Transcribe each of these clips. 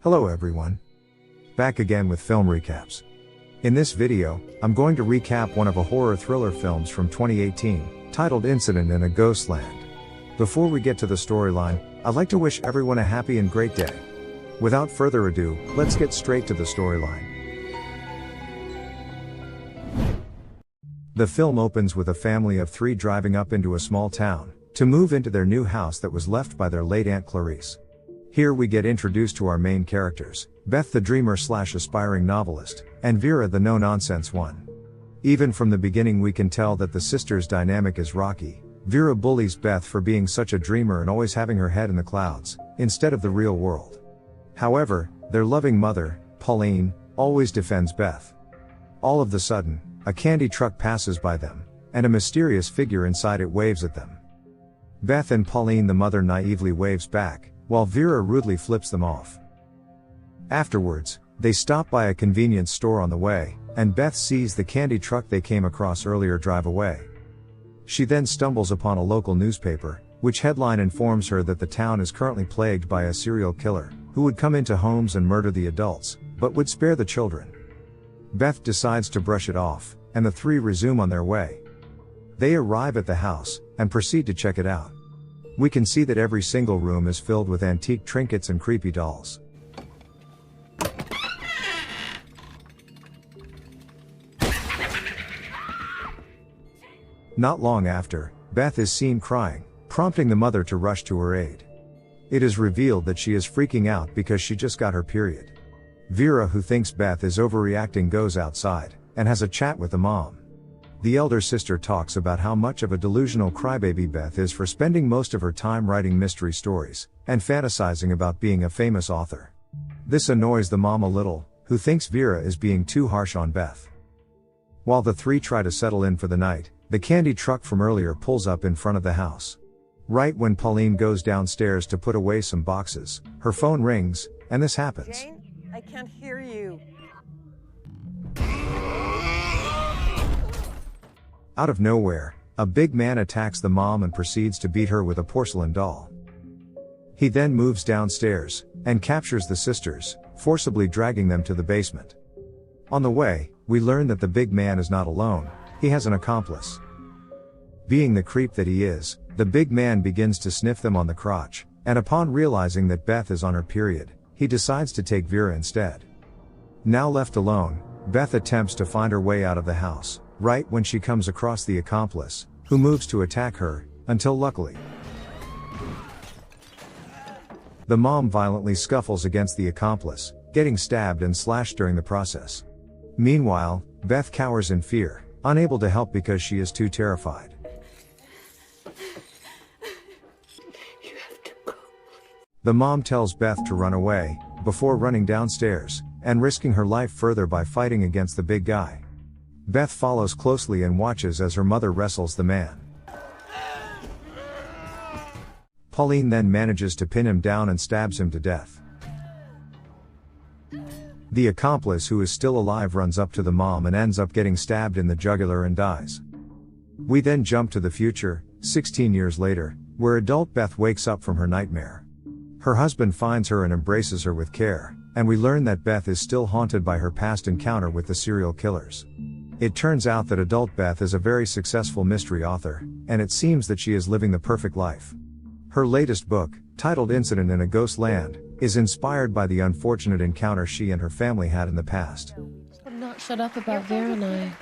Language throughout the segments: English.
Hello everyone. Back again with film recaps. In this video, I'm going to recap one of a horror thriller films from 2018, titled Incident in a Ghost Land. Before we get to the storyline, I'd like to wish everyone a happy and great day. Without further ado, let's get straight to the storyline. The film opens with a family of 3 driving up into a small town, to move into their new house that was left by their late Aunt Clarice. Here we get introduced to our main characters, Beth the dreamer/aspiring novelist, and Vera the no-nonsense one. Even from the beginning we can tell that the sisters' dynamic is rocky. Vera bullies Beth for being such a dreamer and always having her head in the clouds, instead of the real world. However, their loving mother, Pauline, always defends Beth. All of the sudden, a candy truck passes by them, and a mysterious figure inside it waves at them. Beth and Pauline the mother naively waves back, while Vera rudely flips them off. Afterwards, they stop by a convenience store on the way, and Beth sees the candy truck they came across earlier drive away. She then stumbles upon a local newspaper, which headline informs her that the town is currently plagued by a serial killer, who would come into homes and murder the adults, but would spare the children. Beth decides to brush it off, and the 3 resume on their way. They arrive at the house, and proceed to check it out. We can see that every single room is filled with antique trinkets and creepy dolls. Not long after, Beth is seen crying, prompting the mother to rush to her aid. It is revealed that she is freaking out because she just got her period. Vera, who thinks Beth is overreacting, goes outside, and has a chat with the mom. The elder sister talks about how much of a delusional crybaby Beth is for spending most of her time writing mystery stories, and fantasizing about being a famous author. This annoys the mom a little, who thinks Vera is being too harsh on Beth. While the 3 try to settle in for the night, the candy truck from earlier pulls up in front of the house. Right when Pauline goes downstairs to put away some boxes, her phone rings, and this happens. Jane, I can't hear you. Out of nowhere, a big man attacks the mom and proceeds to beat her with a porcelain doll. He then moves downstairs, and captures the sisters, forcibly dragging them to the basement. On the way, we learn that the big man is not alone, he has an accomplice. Being the creep that he is, the big man begins to sniff them on the crotch, and upon realizing that Beth is on her period, he decides to take Vera instead. Now left alone, Beth attempts to find her way out of the house, right when she comes across the accomplice, who moves to attack her, until luckily, the mom violently scuffles against the accomplice, getting stabbed and slashed during the process. Meanwhile, Beth cowers in fear, unable to help because she is too terrified. The mom tells Beth to run away, before running downstairs, and risking her life further by fighting against the big guy. Beth follows closely and watches as her mother wrestles the man. Pauline then manages to pin him down and stabs him to death. The accomplice, who is still alive, runs up to the mom and ends up getting stabbed in the jugular and dies. We then jump to the future, 16 years later, where adult Beth wakes up from her nightmare. Her husband finds her and embraces her with care, and we learn that Beth is still haunted by her past encounter with the serial killers. It turns out that adult Beth is a very successful mystery author, and it seems that she is living the perfect life. Her latest book, titled Incident in a Ghost Land, is inspired by the unfortunate encounter she and her family had in the past. Would not shut up about Vera and I.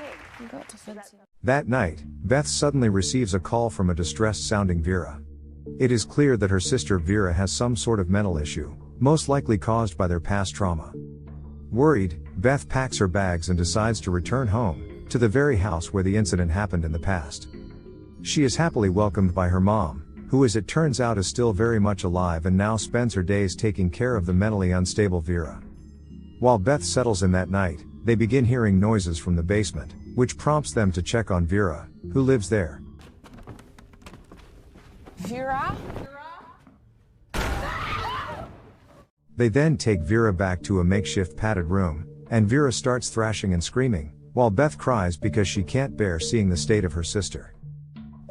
Got defensive. That night, Beth suddenly receives a call from a distressed-sounding Vera. It is clear that her sister Vera has some sort of mental issue, most likely caused by their past trauma. Worried, Beth packs her bags and decides to return home, to the very house where the incident happened in the past. She is happily welcomed by her mom, who, as it turns out, is still very much alive and now spends her days taking care of the mentally unstable Vera. While Beth settles in that night, they begin hearing noises from the basement, which prompts them to check on Vera, who lives there. Vera? They then take Vera back to a makeshift padded room, and Vera starts thrashing and screaming, while Beth cries because she can't bear seeing the state of her sister.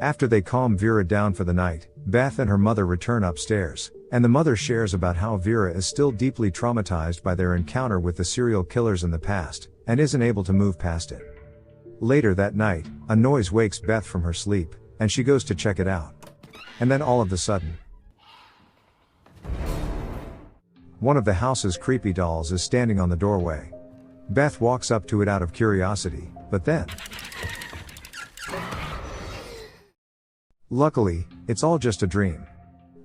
After they calm Vera down for the night, Beth and her mother return upstairs, and the mother shares about how Vera is still deeply traumatized by their encounter with the serial killers in the past, and isn't able to move past it. Later that night, a noise wakes Beth from her sleep, and she goes to check it out. And then all of a sudden, one of the house's creepy dolls is standing on the doorway. Beth walks up to it out of curiosity, but then, luckily, it's all just a dream.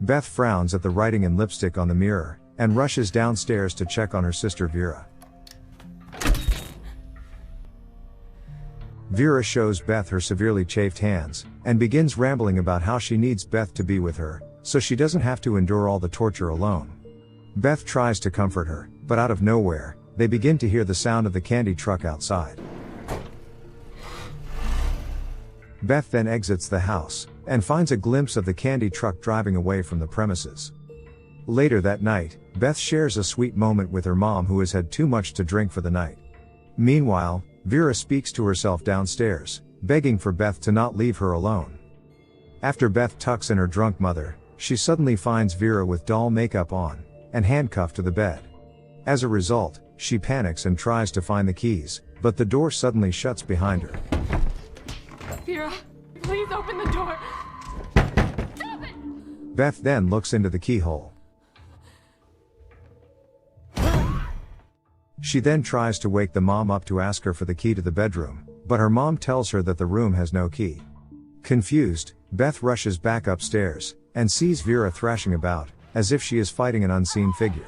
Beth frowns at the writing in lipstick on the mirror, and rushes downstairs to check on her sister Vera. Vera shows Beth her severely chafed hands, and begins rambling about how she needs Beth to be with her, so she doesn't have to endure all the torture alone. Beth tries to comfort her, but out of nowhere, they begin to hear the sound of the candy truck outside. Beth then exits the house, and finds a glimpse of the candy truck driving away from the premises. Later that night, Beth shares a sweet moment with her mom, who has had too much to drink for the night. Meanwhile, Vera speaks to herself downstairs, begging for Beth to not leave her alone. After Beth tucks in her drunk mother, she suddenly finds Vera with doll makeup on, and handcuffed to the bed. As a result, she panics and tries to find the keys, but the door suddenly shuts behind her. Vera, please open the door. Stop it! Beth then looks into the keyhole. She then tries to wake the mom up to ask her for the key to the bedroom, but her mom tells her that the room has no key. Confused, Beth rushes back upstairs, and sees Vera thrashing about, as if she is fighting an unseen figure.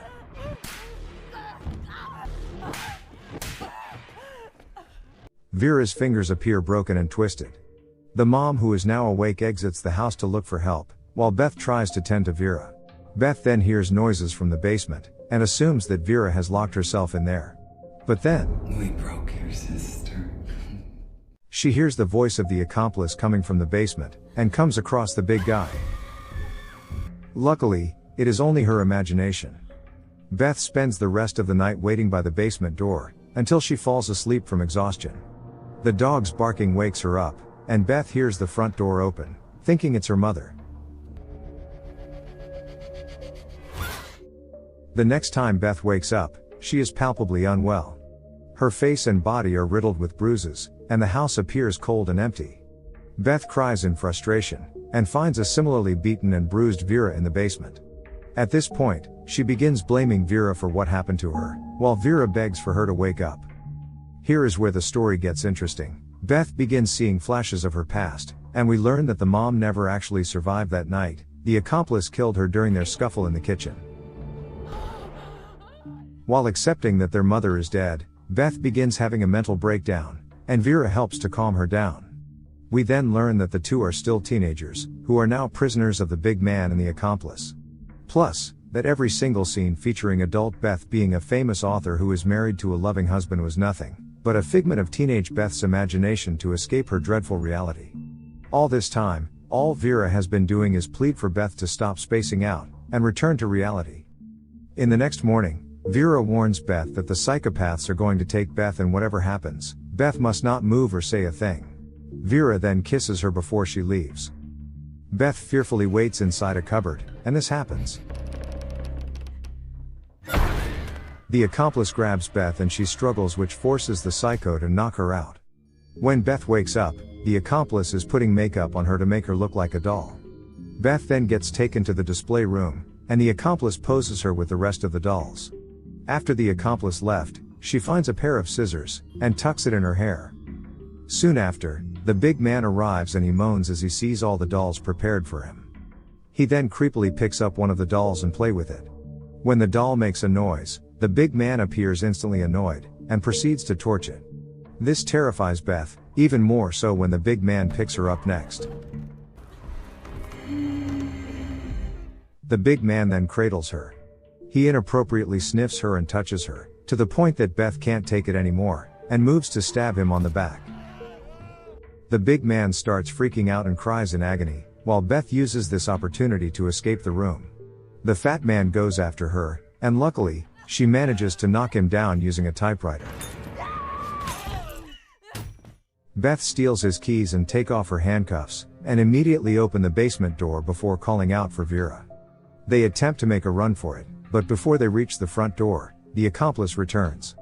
Vera's fingers appear broken and twisted. The mom, who is now awake, exits the house to look for help, while Beth tries to tend to Vera. Beth then hears noises from the basement, and assumes that Vera has locked herself in there. But then, we broke your sister. She hears the voice of the accomplice coming from the basement, and comes across the big guy. Luckily, it is only her imagination. Beth spends the rest of the night waiting by the basement door, until she falls asleep from exhaustion. The dog's barking wakes her up, and Beth hears the front door open, thinking it's her mother. The next time Beth wakes up, she is palpably unwell. Her face and body are riddled with bruises, and the house appears cold and empty. Beth cries in frustration, and finds a similarly beaten and bruised Vera in the basement. At this point, she begins blaming Vera for what happened to her, while Vera begs for her to wake up. Here is where the story gets interesting. Beth begins seeing flashes of her past, and we learn that the mom never actually survived that night. The accomplice killed her during their scuffle in the kitchen. While accepting that their mother is dead, Beth begins having a mental breakdown, and Vera helps to calm her down. We then learn that the two are still teenagers, who are now prisoners of the big man and the accomplice. Plus, that every single scene featuring adult Beth being a famous author who is married to a loving husband was nothing but a figment of teenage Beth's imagination to escape her dreadful reality. All this time, all Vera has been doing is plead for Beth to stop spacing out, and return to reality. In the next morning, Vera warns Beth that the psychopaths are going to take Beth, and whatever happens, Beth must not move or say a thing. Vera then kisses her before she leaves. Beth fearfully waits inside a cupboard, and this happens. The accomplice grabs Beth and she struggles, which forces the psycho to knock her out. When Beth wakes up, the accomplice is putting makeup on her to make her look like a doll. Beth then gets taken to the display room, and the accomplice poses her with the rest of the dolls. After the accomplice left, she finds a pair of scissors, and tucks it in her hair. Soon after, the big man arrives and he moans as he sees all the dolls prepared for him. He then creepily picks up one of the dolls and plays with it. When the doll makes a noise, the big man appears instantly annoyed, and proceeds to torch it. This terrifies Beth, even more so when the big man picks her up next. The big man then cradles her. He inappropriately sniffs her and touches her, to the point that Beth can't take it anymore, and moves to stab him on the back. The big man starts freaking out and cries in agony, while Beth uses this opportunity to escape the room. The fat man goes after her, and luckily, she manages to knock him down using a typewriter. Beth steals his keys and takes off her handcuffs, and immediately opens the basement door before calling out for Vera. They attempt to make a run for it, but before they reach the front door, the accomplice returns.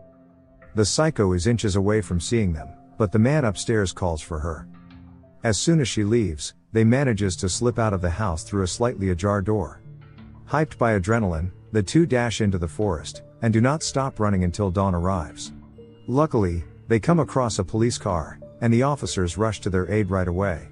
The psycho is inches away from seeing them, but the man upstairs calls for her. As soon as she leaves, they manages to slip out of the house through a slightly ajar door. Hyped by adrenaline, the two dash into the forest, and do not stop running until dawn arrives. Luckily, they come across a police car, and the officers rush to their aid right away.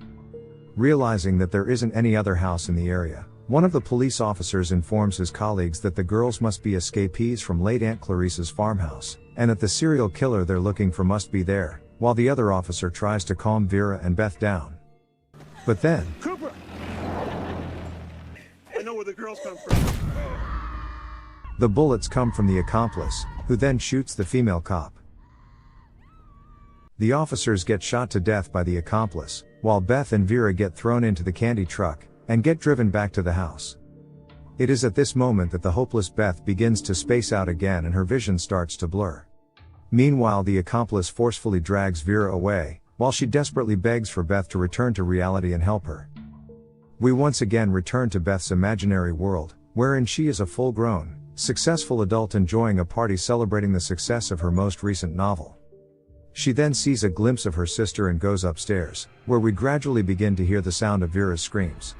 Realizing that there isn't any other house in the area, one of the police officers informs his colleagues that the girls must be escapees from late Aunt Clarice's farmhouse, and that the serial killer they're looking for must be there, while the other officer tries to calm Vera and Beth down. But then, Cooper! I know where the girls come from. the bullets come from the accomplice, who then shoots the female cop. The officers get shot to death by the accomplice, while Beth and Vera get thrown into the candy truck, and get driven back to the house. It is at this moment that the hopeless Beth begins to space out again and her vision starts to blur. Meanwhile, the accomplice forcefully drags Vera away, while she desperately begs for Beth to return to reality and help her. We once again return to Beth's imaginary world, wherein she is a full-grown, successful adult enjoying a party celebrating the success of her most recent novel. She then sees a glimpse of her sister and goes upstairs, where we gradually begin to hear the sound of Vera's screams.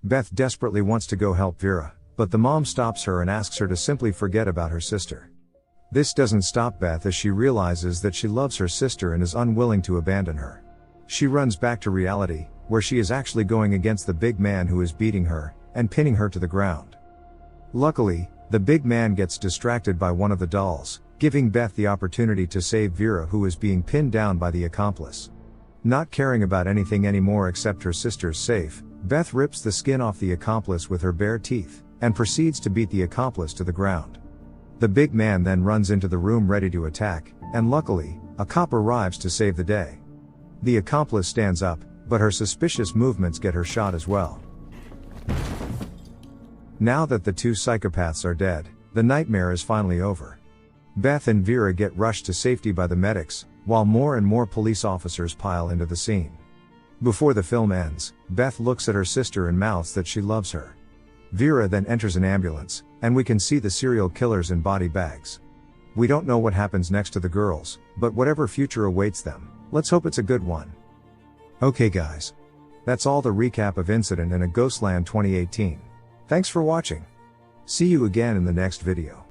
Beth desperately wants to go help Vera, but the mom stops her and asks her to simply forget about her sister. This doesn't stop Beth as she realizes that she loves her sister and is unwilling to abandon her. She runs back to reality, where she is actually going against the big man who is beating her, and pinning her to the ground. Luckily, the big man gets distracted by one of the dolls, giving Beth the opportunity to save Vera, who is being pinned down by the accomplice. Not caring about anything anymore except her sister's safe, Beth rips the skin off the accomplice with her bare teeth, and proceeds to beat the accomplice to the ground. The big man then runs into the room ready to attack, and luckily, a cop arrives to save the day. The accomplice stands up, but her suspicious movements get her shot as well. Now that the two psychopaths are dead, the nightmare is finally over. Beth and Vera get rushed to safety by the medics, while more and more police officers pile into the scene. Before the film ends, Beth looks at her sister and mouths that she loves her. Vera then enters an ambulance, and we can see the serial killers in body bags. We don't know what happens next to the girls, but whatever future awaits them, let's hope it's a good one. Okay guys. That's all the recap of Incident in a Ghostland 2018. Thanks for watching. See you again in the next video.